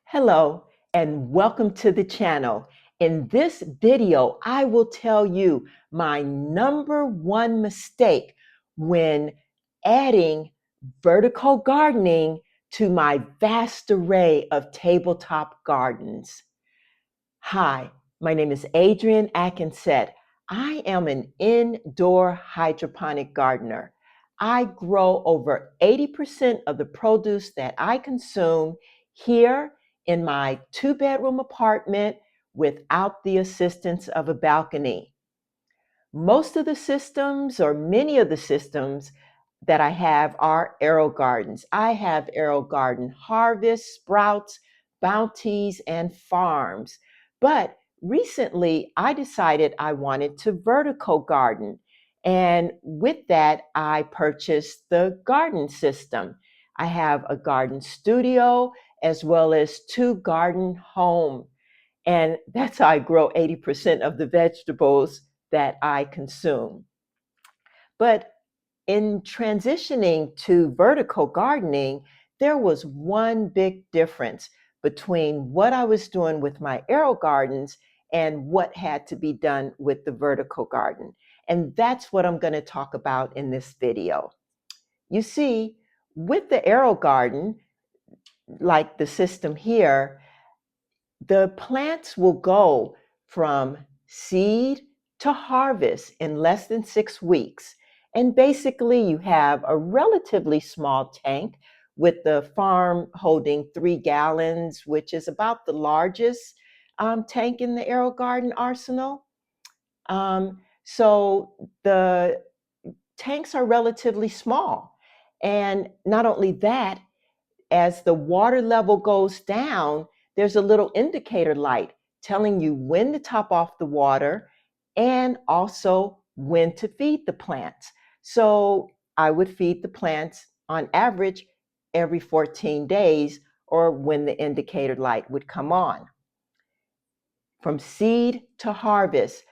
Hello and welcome to the channel. In this video, I will tell you my number one mistake when adding vertical gardening to my vast array of tabletop gardens. Hi, my name is Adrienne Atkinson. I am an indoor hydroponic gardener. I grow over 80% of the produce that I consume here in my two-bedroom apartment without the assistance of a balcony. Most of the systems, or many of the systems that I have, are aero gardens. I have aero garden Harvest, Sprouts, Bounties, and Farms. But recently, I decided I wanted to vertical garden. And with that, I purchased the Gardyn system. I have a Gardyn Studio as well as two Gardyn Home. And that's how I grow 80% of the vegetables that I consume. But in transitioning to vertical gardening, there was one big difference between what I was doing with my aero gardens and what had to be done with the vertical garden. And that's what I'm going to talk about in this video. You see, with the aero garden, like the system here, the plants will go from seed to harvest in less than 6 weeks. And basically, you have a relatively small tank with the farm holding 3 gallons, which is about the largest tank in the Aero Garden arsenal. So the tanks are relatively small. And not only that, as the water level goes down, there's a little indicator light telling you when to top off the water and also when to feed the plants. So I would feed the plants on average every 14 days or when the indicator light would come on. From seed to harvest,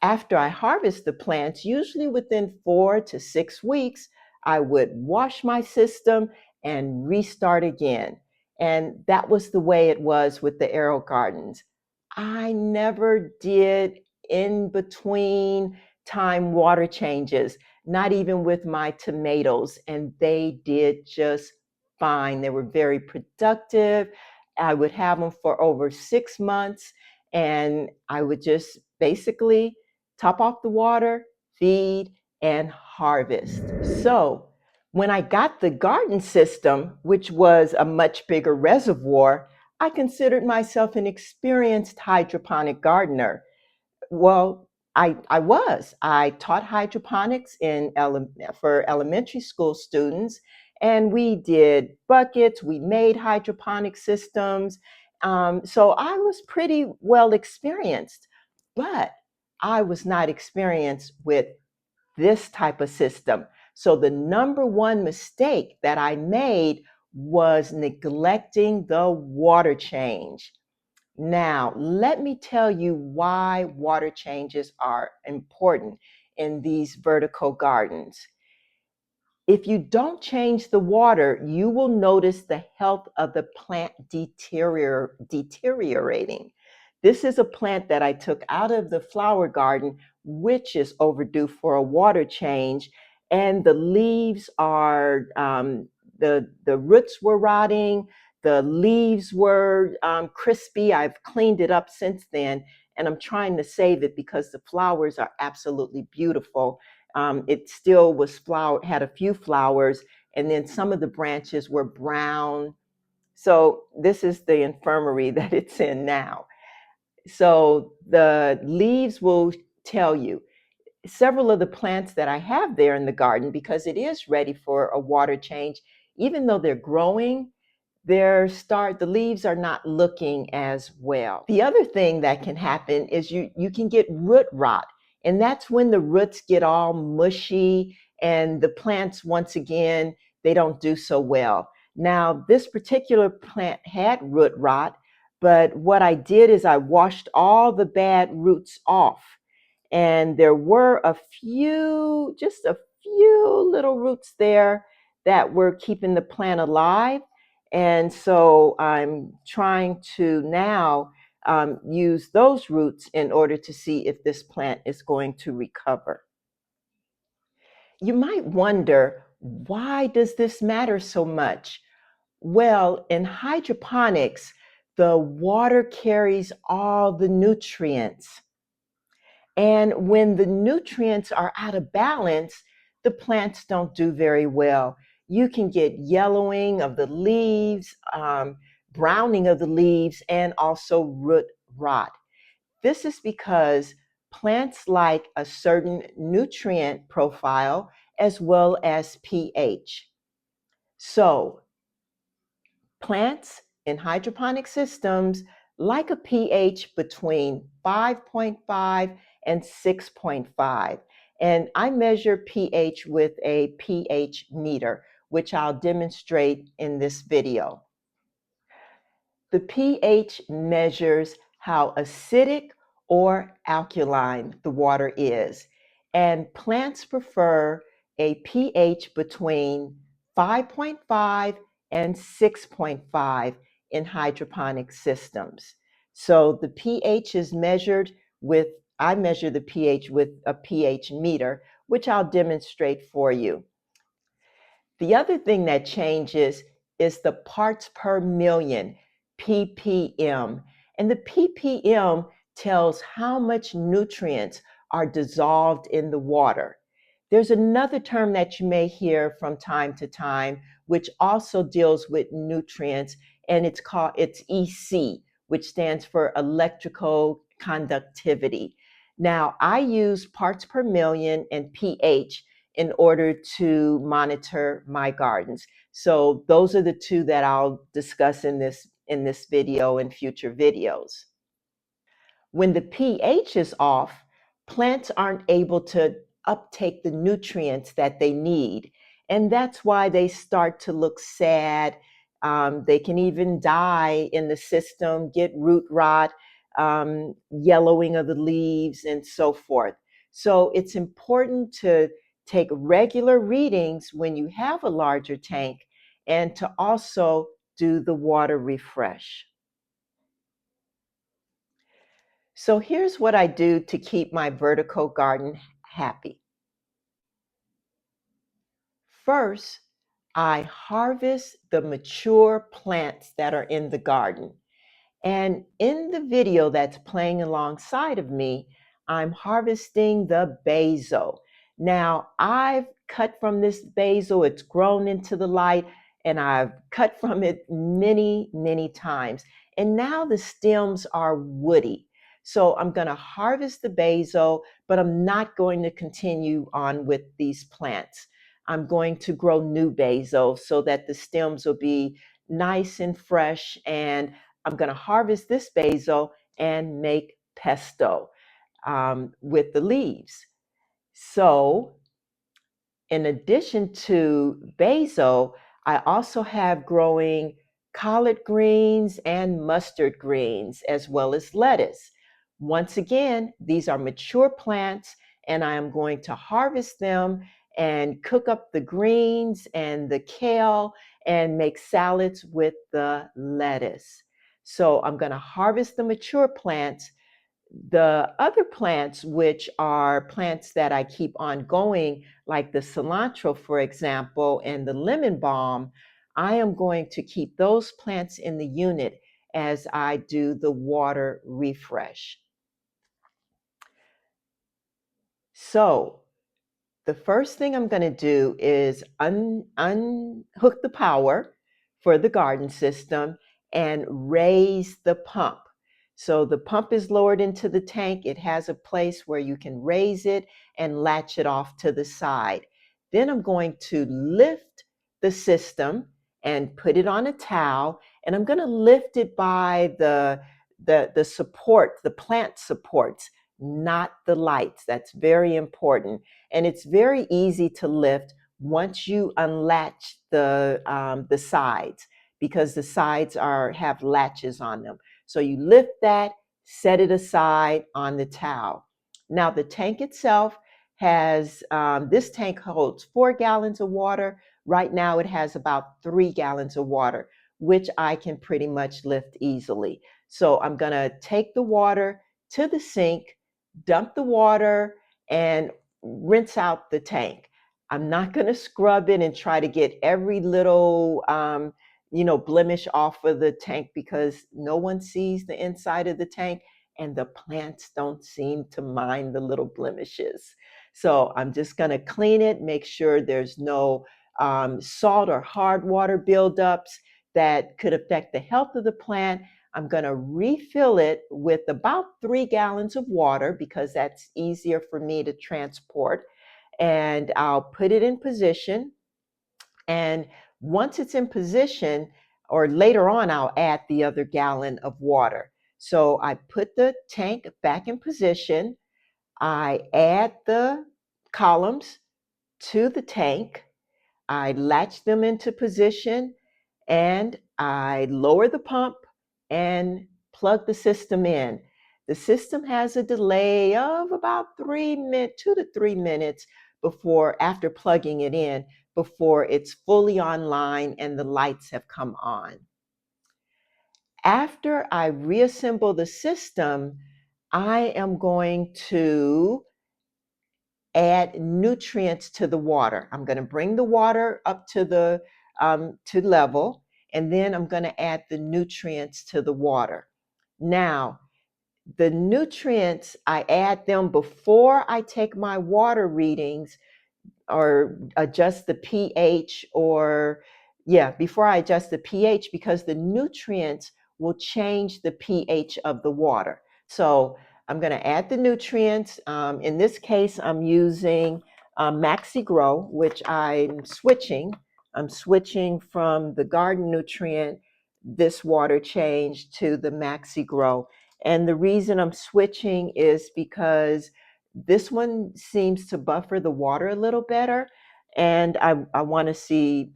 after I harvest the plants, usually within 4 to 6 weeks, I would wash my system and restart again. And that was the way it was with the aero gardens. I never did in between time water changes, not even with my tomatoes, and they did just fine. They were very productive. I would have them for over 6 months, and I would just basically top off the water, feed, and harvest. So when I got the Gardyn system, which was a much bigger reservoir, I considered myself an experienced hydroponic gardener. Well, I was. I taught hydroponics for elementary school students, and we did buckets. We made hydroponic systems. So I was pretty well experienced, but I was not experienced with this type of system. So the number one mistake that I made was neglecting the water change. Now, let me tell you why water changes are important in these vertical gardens. If you don't change the water, you will notice the health of the plant deteriorating. This is a plant that I took out of the flower garden, which is overdue for a water change. And the leaves are, the roots were rotting, the leaves were crispy. I've cleaned it up since then, and I'm trying to save it because the flowers are absolutely beautiful. It still was flowered, had a few flowers, and then some of the branches were brown. So this is the infirmary that it's in now. So the leaves will tell you. Several of the plants that I have there in the garden, because it is ready for a water change, even though they're growing, the leaves are not looking as well. The other thing that can happen is you can get root rot, and that's when the roots get all mushy and the plants, once again, they don't do so well. Now, this particular plant had root rot, but what I did is I washed all the bad roots off, and there were just a few little roots there that were keeping the plant alive. And so I'm trying to now use those roots in order to see if this plant is going to recover. You might wonder, why does this matter so much? Well, in hydroponics, the water carries all the nutrients. And when the nutrients are out of balance, the plants don't do very well. You can get yellowing of the leaves, browning of the leaves, and also root rot. This is because plants like a certain nutrient profile as well as pH. So, plants in hydroponic systems like a pH between 5.5 and 6.5. And I measure pH with a pH meter, which I'll demonstrate in this video. The pH measures how acidic or alkaline the water is, and plants prefer a pH between 5.5 and 6.5 in hydroponic systems. So the pH is measured with, I measure the pH with a pH meter, which I'll demonstrate for you. The other thing that changes is the parts per million, ppm. And the ppm tells how much nutrients are dissolved in the water. There's another term that you may hear from time to time, which also deals with nutrients, and it's EC, which stands for electrical conductivity. Now, I use parts per million and pH in order to monitor my gardens. So those are the two that I'll discuss in this video and future videos. When the pH is off, plants aren't able to uptake the nutrients that they need. And that's why they start to look sad. They can even die in the system, get root rot, yellowing of the leaves, and so forth. So it's important to take regular readings when you have a larger tank and to also do the water refresh. So here's what I do to keep my vertical garden happy. First, I harvest the mature plants that are in the garden. And in the video that's playing alongside of me, I'm harvesting the basil. Now, I've cut from this basil, it's grown into the light, and I've cut from it many, many times. And now the stems are woody. So I'm going to harvest the basil, but I'm not going to continue on with these plants. I'm going to grow new basil so that the stems will be nice and fresh, and I'm going to harvest this basil and make pesto with the leaves. So, in addition to basil, I also have growing collard greens and mustard greens, as well as lettuce. Once again, these are mature plants, and I am going to harvest them and cook up the greens and the kale and make salads with the lettuce. So I'm going to harvest the mature plants. The other plants, which are plants that I keep on going, like the cilantro, for example, and the lemon balm, I am going to keep those plants in the unit as I do the water refresh. So the first thing I'm going to do is unhook the power for the garden system and raise the pump. So the pump is lowered into the tank. It has a place where you can raise it and latch it off to the side. Then I'm going to lift the system and put it on a towel, and I'm going to lift it by the support, the plant supports, not the lights. That's very important. And it's very easy to lift once you unlatch the sides, because the sides have latches on them. So you lift that, set it aside on the towel. Now the tank itself has, this tank holds 4 gallons of water. Right now it has about 3 gallons of water, which I can pretty much lift easily. So I'm going to take the water to the sink, dump the water, and rinse out the tank. I'm not going to scrub it and try to get every little blemish off of the tank, because no one sees the inside of the tank and the plants don't seem to mind the little blemishes. So I'm just going to clean it, make sure there's no salt or hard water buildups that could affect the health of the plant. I'm going to refill it with about 3 gallons of water, because that's easier for me to transport. And I'll put it in position. And once it's in position, or later on, I'll add the other gallon of water. So I put the tank back in position. I add the columns to the tank. I latch them into position, and I lower the pump and plug the system in. The system has a delay of about 2 to 3 minutes after plugging it in, before it's fully online and the lights have come on. After I reassemble the system, I am going to add nutrients to the water. I'm going to bring the water up to the to level, and then I'm going to add the nutrients to the water. Now, the nutrients, I add them before I take my water readings or adjust the pH, before I adjust the pH, because the nutrients will change the pH of the water. So I'm going to add the nutrients. In this case, I'm using Maxi Grow, which I'm switching. I'm switching from the garden nutrient, this water change, to the Maxi Grow. And the reason I'm switching is because this one seems to buffer the water a little better, and I want to see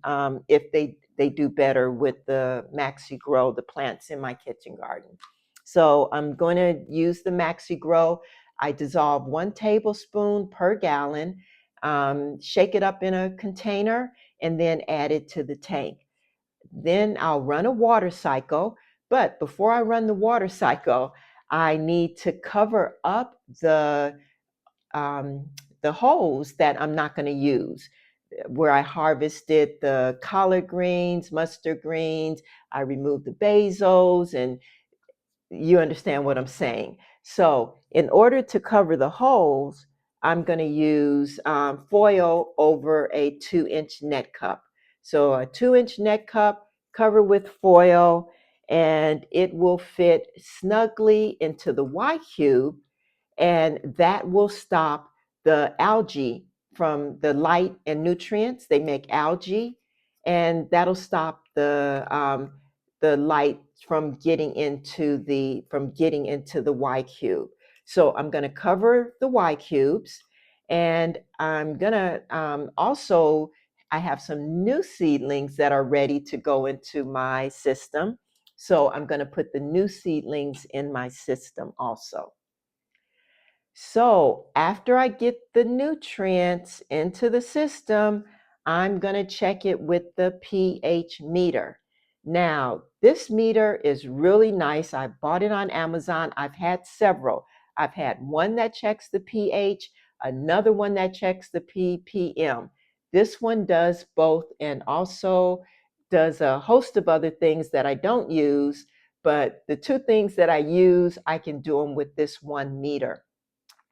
if they do better with the Maxi Grow, the plants in my kitchen garden. So I'm going to use the Maxi Grow. I dissolve 1 tablespoon per gallon, shake it up in a container, and then add it to the tank. Then I'll run a water cycle. But before I run the water cycle, I need to cover up the holes that I'm not going to use, where I harvested the collard greens, mustard greens. I removed the basils, and you understand what I'm saying. So in order to cover the holes, I'm going to use foil over a 2-inch net cup. So a 2-inch net cup, cover with foil, and it will fit snugly into the Y cube, and that will stop the algae from the light and nutrients. They make algae, and that'll stop the light from getting into the Y cube. So I'm going to cover the Y cubes, and I'm going to also, I have some new seedlings that are ready to go into my system. So I'm going to put the new seedlings in my system also. So after I get the nutrients into the system, I'm going to check it with the pH meter. Now, this meter is really nice. I bought it on Amazon. I've had several. I've had one that checks the pH, another one that checks the ppm. This one does both, and also does a host of other things that I don't use, but the 2 things that I use, I can do them with this one meter.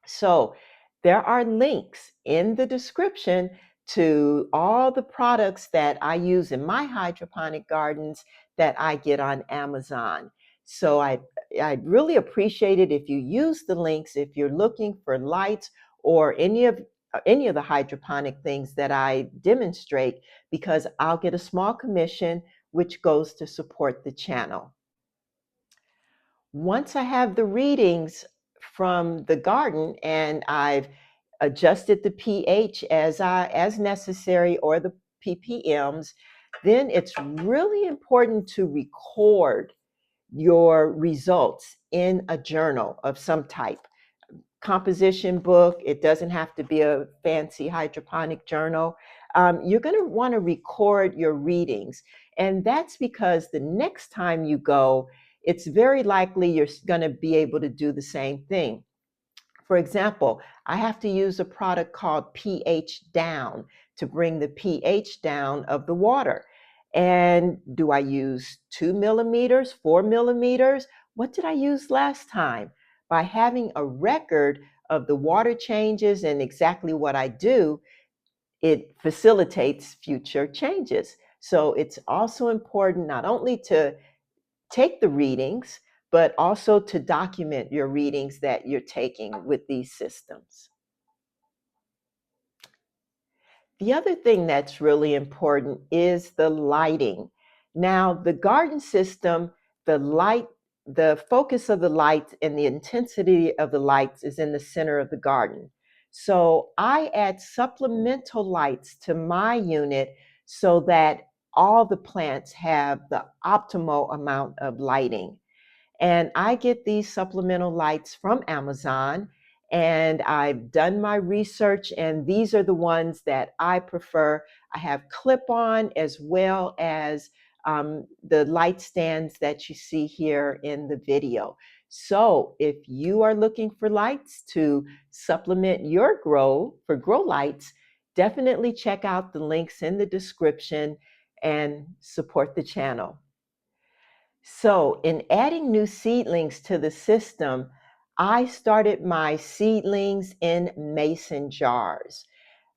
So there are links in the description to all the products that I use in my hydroponic gardens that I get on Amazon. So I'd really appreciate it if you use the links if you're looking for lights or any of the hydroponic things that I demonstrate, because I'll get a small commission which goes to support the channel. Once I have the readings from the garden and I've adjusted the pH as necessary, or the ppms, then it's really important to record your results in a journal of some type. Composition book. It doesn't have to be a fancy hydroponic journal. You're going to want to record your readings, And that's because the next time you go, it's very likely you're going to be able to do the same thing. For example, I have to use a product called pH Down to bring the pH down of the water. And do I use 2 millimeters, 4 millimeters? What did I use last time? By having a record of the water changes and exactly what I do, it facilitates future changes. So it's also important not only to take the readings, but also to document your readings that you're taking with these systems. The other thing that's really important is the lighting. Now, the garden system, the light, the focus of the lights and the intensity of the lights is in the center of the garden. So I add supplemental lights to my unit so that all the plants have the optimal amount of lighting. And I get these supplemental lights from Amazon, and I've done my research, and these are the ones that I prefer. I have clip-on as well as the light stands that you see here in the video. So if you are looking for lights to supplement your grow for grow lights, definitely check out the links in the description and support the channel. So, in adding new seedlings to the system, I started my seedlings in mason jars.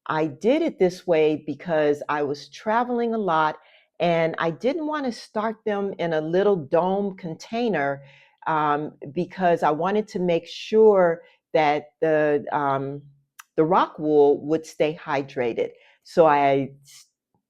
I did it this way because I was traveling a lot and I didn't want to start them in a little dome container because I wanted to make sure that the rock wool would stay hydrated. So I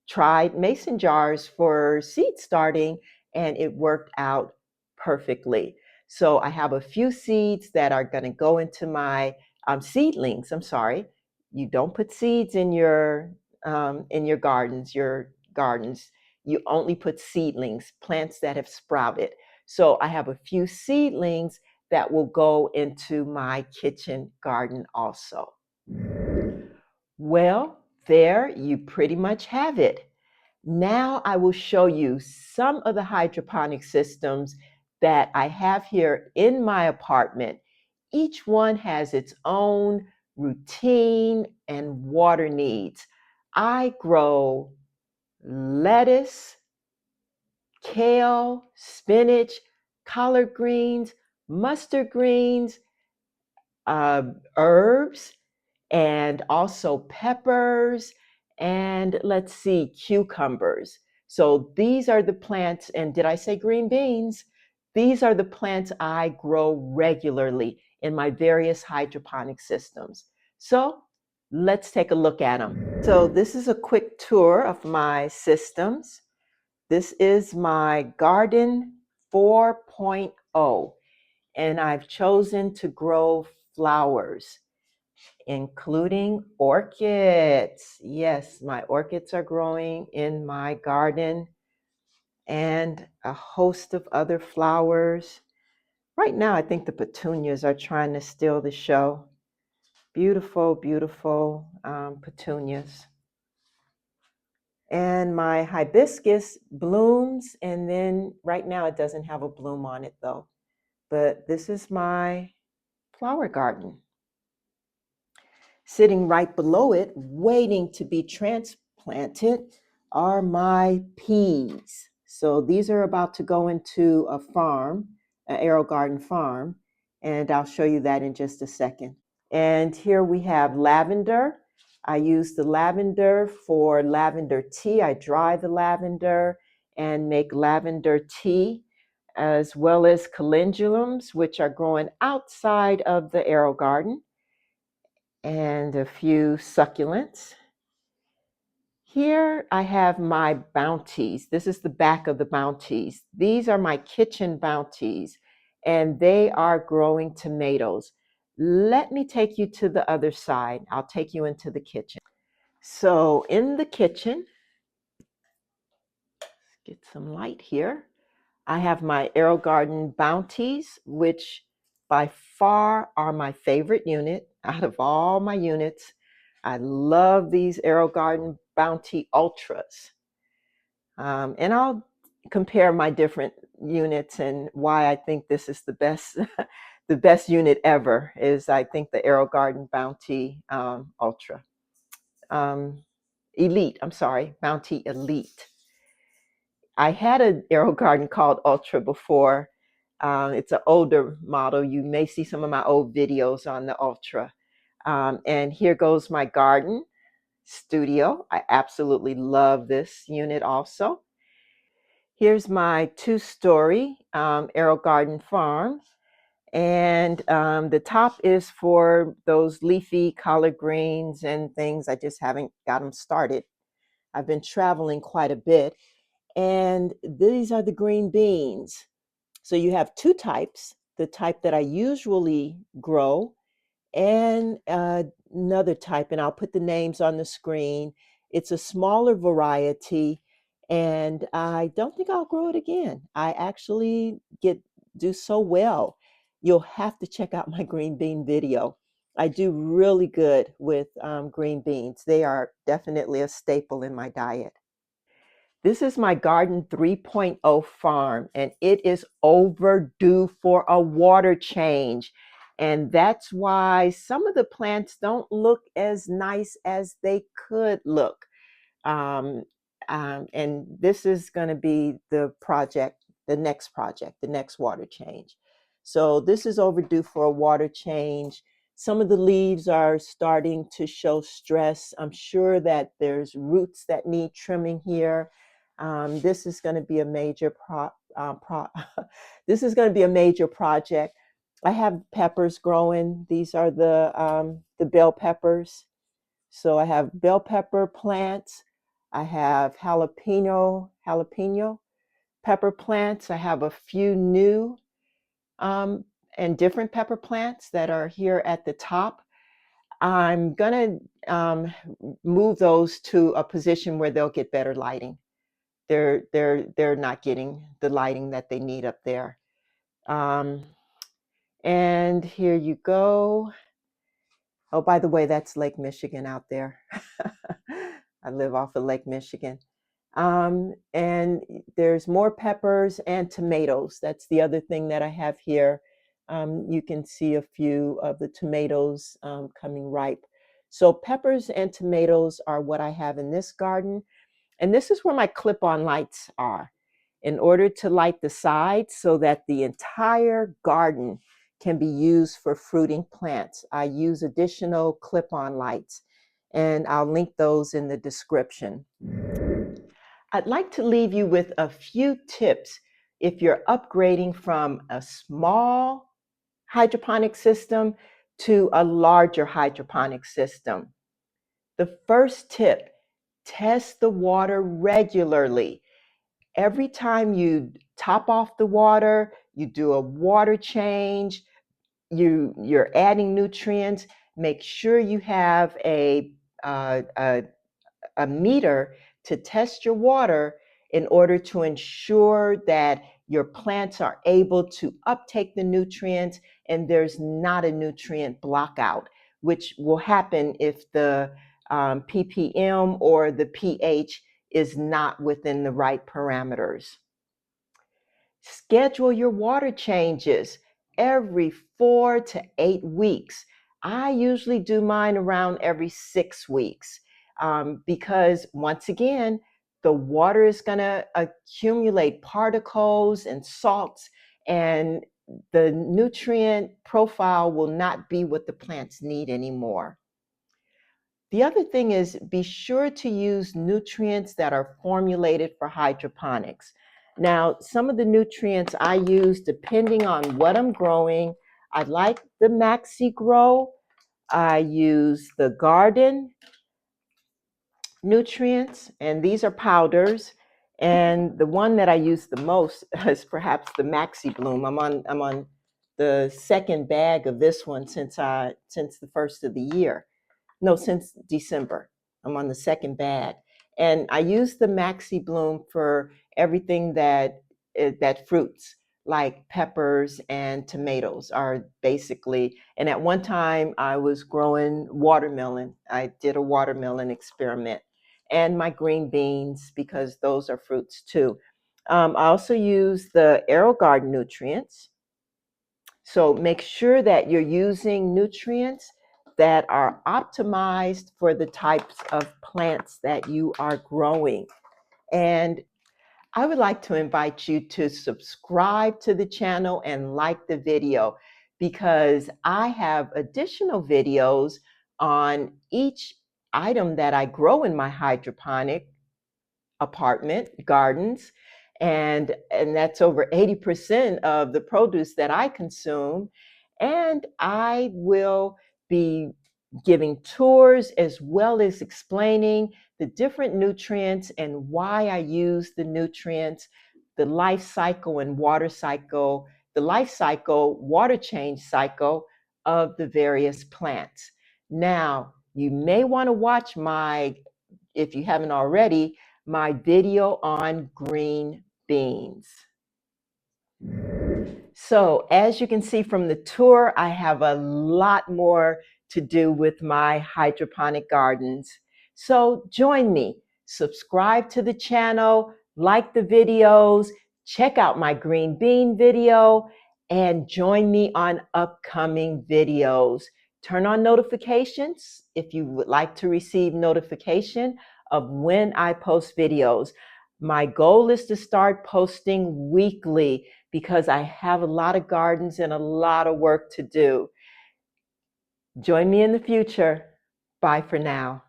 tried mason jars for seed starting and it worked out perfectly. So I have a few seeds that are going to go into my seedlings. I'm sorry, you don't put seeds in your gardens. Your gardens, you only put seedlings, plants that have sprouted. So I have a few seedlings that will go into my kitchen garden also. Well, there you pretty much have it. Now I will show you some of the hydroponic systems that I have here in my apartment. Each one has its own routine and water needs. I grow lettuce, kale, spinach, collard greens, mustard greens, herbs, and also peppers, and let's see, cucumbers. So these are the plants, and did I say green beans? These are the plants I grow regularly in my various hydroponic systems. So let's take a look at them. So this is a quick tour of my systems. This is my Gardyn 4.0, and I've chosen to grow flowers, including orchids. Yes, my orchids are growing in my garden and a host of other flowers. Right now, I think the petunias are trying to steal the show. Beautiful, beautiful petunias. And my hibiscus blooms, and then right now it doesn't have a bloom on it though. But this is my flower garden. Sitting right below it, waiting to be transplanted, are my peas. So these are about to go into a farm, an AeroGarden farm, and I'll show you that in just a second. And here we have lavender. I use the lavender for lavender tea. I dry the lavender and make lavender tea, as well as calendulums, which are growing outside of the AeroGarden, and a few succulents. Here I have my bounties. This is the back of the bounties. These are my kitchen bounties, and they are growing tomatoes. Let me take you to the other side. I'll take you into the kitchen. So in the kitchen, let's get some light here. I have my AeroGarden bounties, which by far are my favorite unit out of all my units. I love these AeroGarden Bounty Ultras. And I'll compare my different units and why I think this is the best, the best unit ever is I think the Garden Bounty Ultra. Elite, I'm sorry, Bounty Elite. I had an Garden called Ultra before. It's an older model. You may see some of my old videos on the Ultra. And here goes my Gardyn Studio. I absolutely love this unit also. Here's my two-story Gardyn Farm. And the top is for those leafy collard greens and things. I just haven't got them started. I've been traveling quite a bit. And these are the green beans. So you have two types, the type that I usually grow and another type, and I'll put the names on the screen. It's a smaller variety, and I don't think I'll grow it again. I actually do so well. You'll have to check out my green bean video. I do really good with green beans. They are definitely a staple in my diet. This is my Gardyn 3.0 farm, and it is overdue for a water change. And that's why some of the plants don't look as nice as they could look. Um, and this is going to be the project, the next water change. So this is overdue for a water change. Some of the leaves are starting to show stress. I'm sure that there's roots that need trimming here. This is going to be a major this is going to be a major project. I have peppers growing. These are the bell peppers. So I have bell pepper plants. I have jalapeno pepper plants. I have a few new um, and different pepper plants that are here at the top. I'm gonna move those to a position where they'll get better lighting. They're not getting the lighting that they need up there. Um, and here you go. Oh, by the way, that's Lake Michigan out there. I live off of Lake Michigan. And there's more peppers and tomatoes. That's the other thing that I have here. You can see a few of the tomatoes coming ripe. So peppers and tomatoes are what I have in this garden. And this is where my clip-on lights are. In order to light the sides so that the entire garden can be used for fruiting plants, I use additional clip-on lights, and I'll link those in the description. I'd like to leave you with a few tips if you're upgrading from a small hydroponic system to a larger hydroponic system. The first tip, test the water regularly. Every time you top off the water, you do a water change, you're adding nutrients, make sure you have uh, a, a meter to test your water in order to ensure that your plants are able to uptake the nutrients and there's not a nutrient blockout, which will happen if the ppm or the pH is not within the right parameters. Schedule your water changes every 4 to 8 weeks. I usually do mine around every 6 weeks because, once again, the water is going to accumulate particles and salts, and the nutrient profile will not be what the plants need anymore. The other thing is be sure to use nutrients that are formulated for hydroponics. Now, some of the nutrients I use depending on what I'm growing, I like the Maxi Grow. I use the Gardyn nutrients, and these are powders. And the one that I use the most is perhaps the Maxi Bloom. I'm on the second bag of this one since the first of the year. No, since December. I'm on the second bag. And I use the Maxi Bloom for everything that fruits, like peppers and tomatoes are basically. And at one time I was growing watermelon. I did a watermelon experiment. and my green beans, because those are fruits too. I also use the AeroGarden nutrients. So make sure that you're using nutrients that are optimized for the types of plants that you are growing. And I would like to invite you to subscribe to the channel and like the video, because I have additional videos on each item that I grow in my hydroponic apartment gardens, and that's over 80% of the produce that I consume. And I will be giving tours as well as explaining the different nutrients and why I use the nutrients, the life cycle and water cycle, the life cycle, water change cycle of the various plants. Now, you may want to watch my, if you haven't already, my video on green beans. So as you can see from the tour, I have a lot more to do with my hydroponic gardens. So join me, subscribe to the channel, like the videos, check out my green bean video, and join me on upcoming videos. Turn on notifications if you would like to receive notification of when I post videos. My goal is to start posting weekly, because I have a lot of gardens and a lot of work to do. Join me in the future. Bye for now.